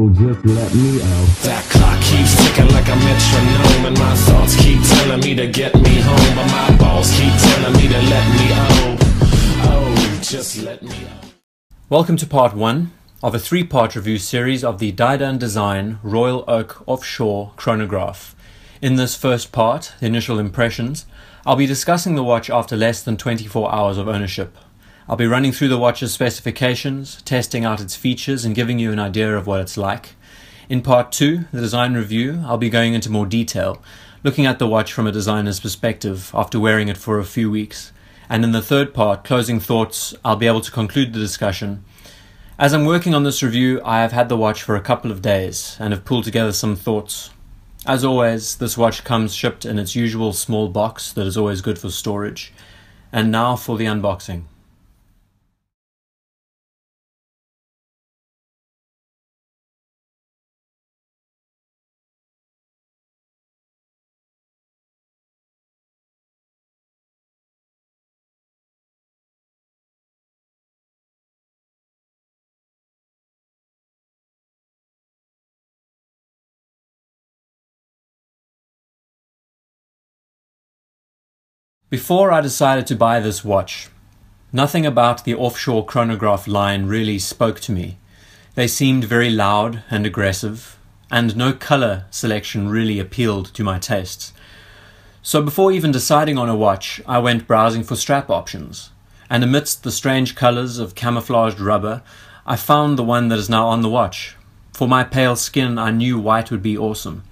Oh, just let me out. That clock keeps ticking like a metronome, and my thoughts keep telling me to get me home, but my balls keep telling me to let me oh, just let me out. Welcome to part 1 of a 3-part review series of the Didun Design Royal Oak Offshore Chronograph. In this first part, the initial impressions, I'll be discussing the watch after less than 24 hours of ownership. I'll be running through the watch's specifications, testing out its features and giving you an idea of what it's like. In part 2, the design review, I'll be going into more detail, looking at the watch from a designer's perspective after wearing it for a few weeks. And in the third part, closing thoughts, I'll be able to conclude the discussion. As I'm working on this review, I have had the watch for a couple of days and have pulled together some thoughts. As always, this watch comes shipped in its usual small box that is always good for storage. And now for the unboxing. Before I decided to buy this watch, nothing about the Offshore Chronograph line really spoke to me. They seemed very loud and aggressive, and no color selection really appealed to my tastes. So before even deciding on a watch, I went browsing for strap options, and amidst the strange colors of camouflaged rubber, I found the one that is now on the watch. For my pale skin, I knew white would be awesome.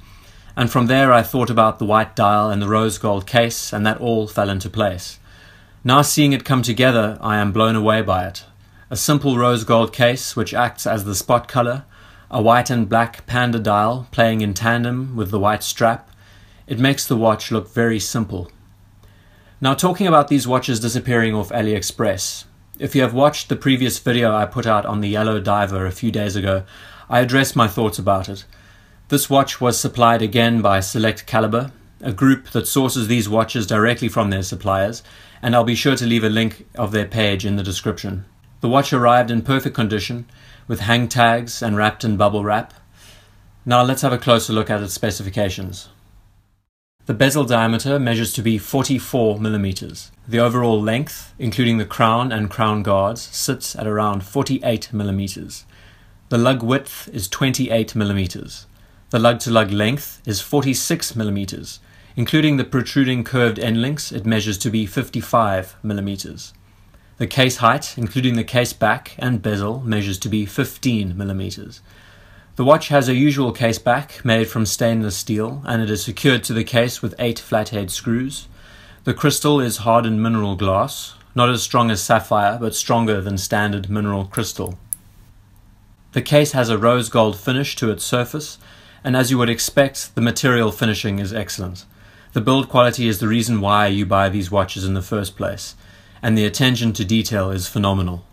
And from there I thought about the white dial and the rose gold case, and that all fell into place. Now seeing it come together, I am blown away by it. A simple rose gold case which acts as the spot color, a white and black panda dial playing in tandem with the white strap. It makes the watch look very simple. Now talking about these watches disappearing off AliExpress. If you have watched the previous video I put out on the Yellow Diver a few days ago, I addressed my thoughts about it. This watch was supplied again by Select Caliber, a group that sources these watches directly from their suppliers, and I'll be sure to leave a link of their page in the description. The watch arrived in perfect condition, with hang tags and wrapped in bubble wrap. Now let's have a closer look at its specifications. The bezel diameter measures to be 44 mm. The overall length, including the crown and crown guards, sits at around 48 mm. The lug width is 28 mm. The lug-to-lug length is 46 mm. Including the protruding curved end links, it measures to be 55 mm. The case height, including the case back and bezel, measures to be 15 mm. The watch has a usual case back made from stainless steel, and it is secured to the case with 8 flathead screws. The crystal is hardened mineral glass, not as strong as sapphire, but stronger than standard mineral crystal. The case has a rose gold finish to its surface, and as you would expect, the material finishing is excellent. The build quality is the reason why you buy these watches in the first place, and the attention to detail is phenomenal.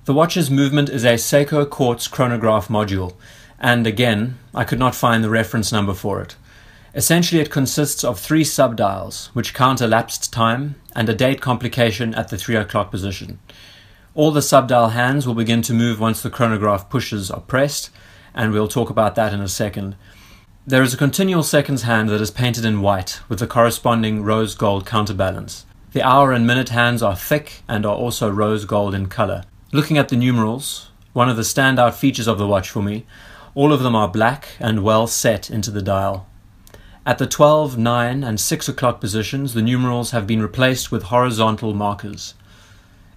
The watch's movement is a Seiko quartz chronograph module, and again, I could not find the reference number for it. Essentially it consists of 3 subdials, which count elapsed time, and a date complication at the 3 o'clock position. All the subdial hands will begin to move once the chronograph pushes are pressed, and we'll talk about that in a second. There is a continual seconds hand that is painted in white with the corresponding rose gold counterbalance. The hour and minute hands are thick and are also rose gold in color. Looking at the numerals, one of the standout features of the watch for me, all of them are black and well set into the dial. At the 12, 9 and 6 o'clock positions, the numerals have been replaced with horizontal markers.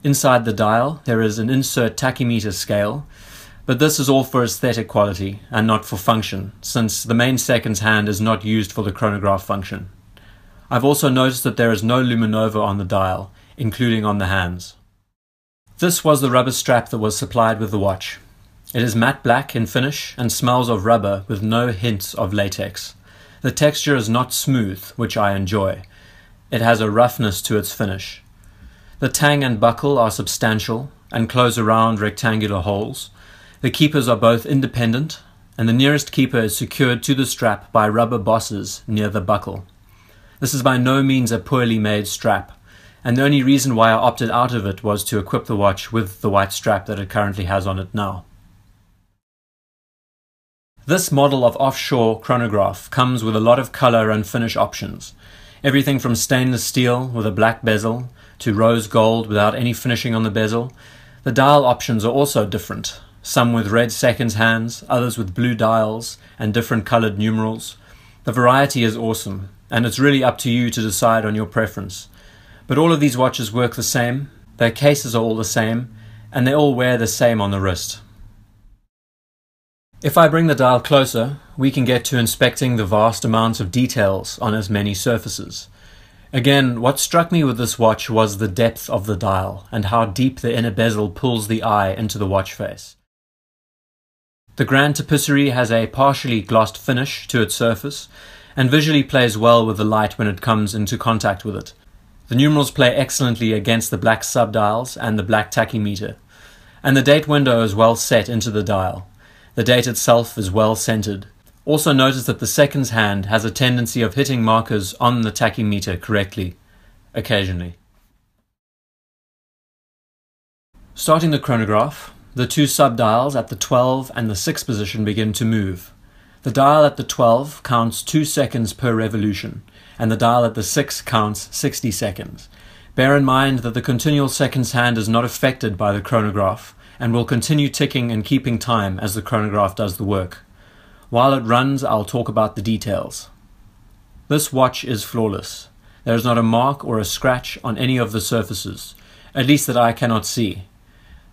Inside the dial there is an insert tachymeter scale, but this is all for aesthetic quality and not for function, since the main seconds hand is not used for the chronograph function. I've also noticed that there is no luminova on the dial, including on the hands. This was the rubber strap that was supplied with the watch. It is matte black in finish and smells of rubber with no hints of latex. The texture is not smooth, which I enjoy. It has a roughness to its finish. The tang and buckle are substantial and close around rectangular holes. The keepers are both independent, and the nearest keeper is secured to the strap by rubber bosses near the buckle. This is by no means a poorly made strap, and the only reason why I opted out of it was to equip the watch with the white strap that it currently has on it now. This model of Offshore Chronograph comes with a lot of color and finish options. Everything from stainless steel with a black bezel to rose gold without any finishing on the bezel. The dial options are also different, some with red seconds hands, others with blue dials and different colored numerals. The variety is awesome, and it's really up to you to decide on your preference. But all of these watches work the same, their cases are all the same, and they all wear the same on the wrist. If I bring the dial closer, we can get to inspecting the vast amounts of details on as many surfaces. Again, what struck me with this watch was the depth of the dial and how deep the inner bezel pulls the eye into the watch face. The grand tapisserie has a partially glossed finish to its surface and visually plays well with the light when it comes into contact with it. The numerals play excellently against the black subdials and the black tachymeter, and the date window is well set into the dial. The date itself is well centered. Also notice that the seconds hand has a tendency of hitting markers on the tachymeter correctly, occasionally. Starting the chronograph, the two subdials at the 12 and the 6 position begin to move. The dial at the 12 counts 2 seconds per revolution, and the dial at the 6 counts 60 seconds. Bear in mind that the continual seconds hand is not affected by the chronograph, and will continue ticking and keeping time as the chronograph does the work. While it runs, I'll talk about the details. This watch is flawless. There is not a mark or a scratch on any of the surfaces, at least that I cannot see.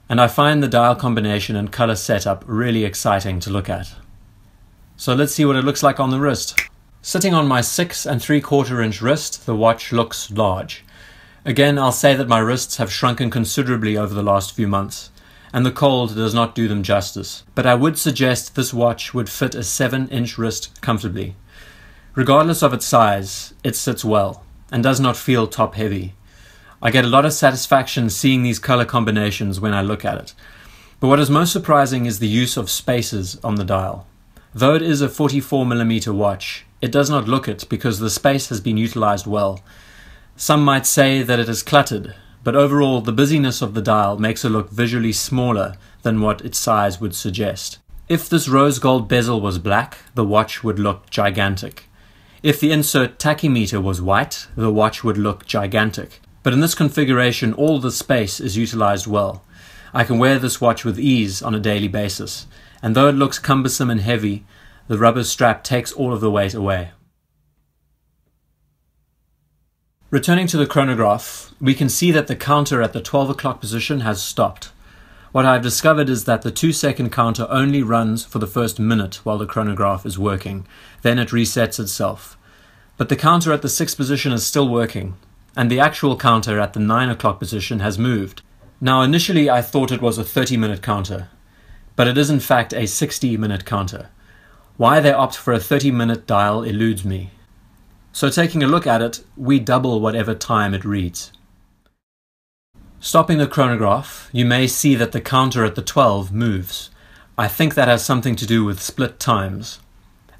And I find the dial combination and color setup really exciting to look at. So let's see what it looks like on the wrist. Sitting on my 6 3/4 inch wrist, the watch looks large. Again, I'll say that my wrists have shrunken considerably over the last few months, and the cold does not do them justice, but I would suggest this watch would fit a 7-inch wrist comfortably. Regardless of its size, it sits well, and does not feel top heavy. I get a lot of satisfaction seeing these color combinations when I look at it, but what is most surprising is the use of spaces on the dial. Though it is a 44mm watch, it does not look it because the space has been utilized well. Some might say that it is cluttered, but overall the busyness of the dial makes it look visually smaller than what its size would suggest. If this rose gold bezel was black, the watch would look gigantic. If the insert tachymeter was white, the watch would look gigantic. But in this configuration, all the space is utilized well. I can wear this watch with ease on a daily basis, and though it looks cumbersome and heavy, the rubber strap takes all of the weight away. Returning to the chronograph, we can see that the counter at the 12 o'clock position has stopped. What I've discovered is that the 2-second counter only runs for the first minute while the chronograph is working, then it resets itself. But the counter at the 6th position is still working, and the actual counter at the 9 o'clock position has moved. Now initially I thought it was a 30-minute counter, but it is in fact a 60-minute counter. Why they opt for a 30-minute dial eludes me. So taking a look at it, we double whatever time it reads. Stopping the chronograph, you may see that the counter at the 12 moves. I think that has something to do with split times,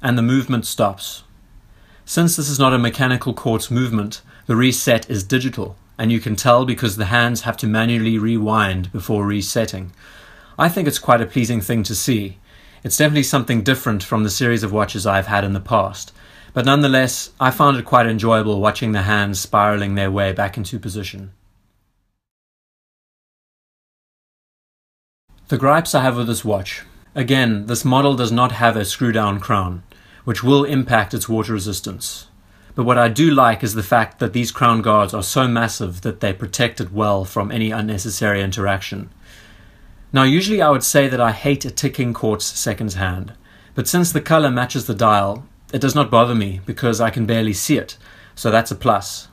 and the movement stops. Since this is not a mechanical quartz movement, the reset is digital, and you can tell because the hands have to manually rewind before resetting. I think it's quite a pleasing thing to see. It's definitely something different from the series of watches I've had in the past. But nonetheless, I found it quite enjoyable watching the hands spiraling their way back into position. The gripes I have with this watch. Again, this model does not have a screw-down crown, which will impact its water resistance. But what I do like is the fact that these crown guards are so massive that they protect it well from any unnecessary interaction. Now usually I would say that I hate a ticking quartz seconds hand, but since the color matches the dial, it does not bother me because I can barely see it, so that's a plus.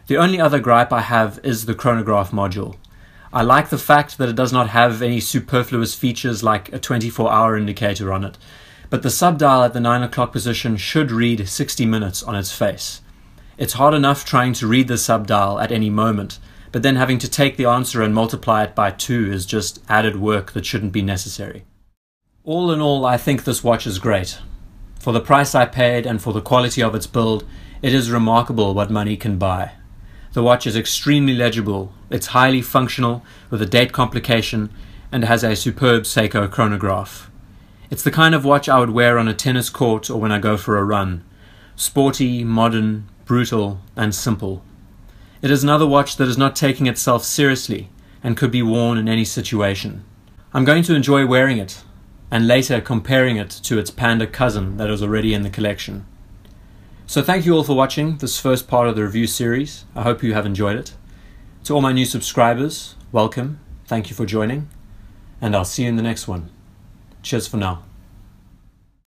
The only other gripe I have is the chronograph module. I like the fact that it does not have any superfluous features like a 24-hour indicator on it, but the subdial at the 9 o'clock position should read 60 minutes on its face. It's hard enough trying to read the subdial at any moment, but then having to take the answer and multiply it by 2 is just added work that shouldn't be necessary. All in all, I think this watch is great. For the price I paid and for the quality of its build, it is remarkable what money can buy. The watch is extremely legible, it's highly functional with a date complication, and has a superb Seiko chronograph. It's the kind of watch I would wear on a tennis court or when I go for a run. Sporty, modern, brutal, and simple. It is another watch that is not taking itself seriously and could be worn in any situation. I'm going to enjoy wearing it, and later comparing it to its panda cousin that is already in the collection. So thank you all for watching this first part of the review series. I hope you have enjoyed it. To all my new subscribers, welcome, thank you for joining, and I'll see you in the next one. Cheers for now.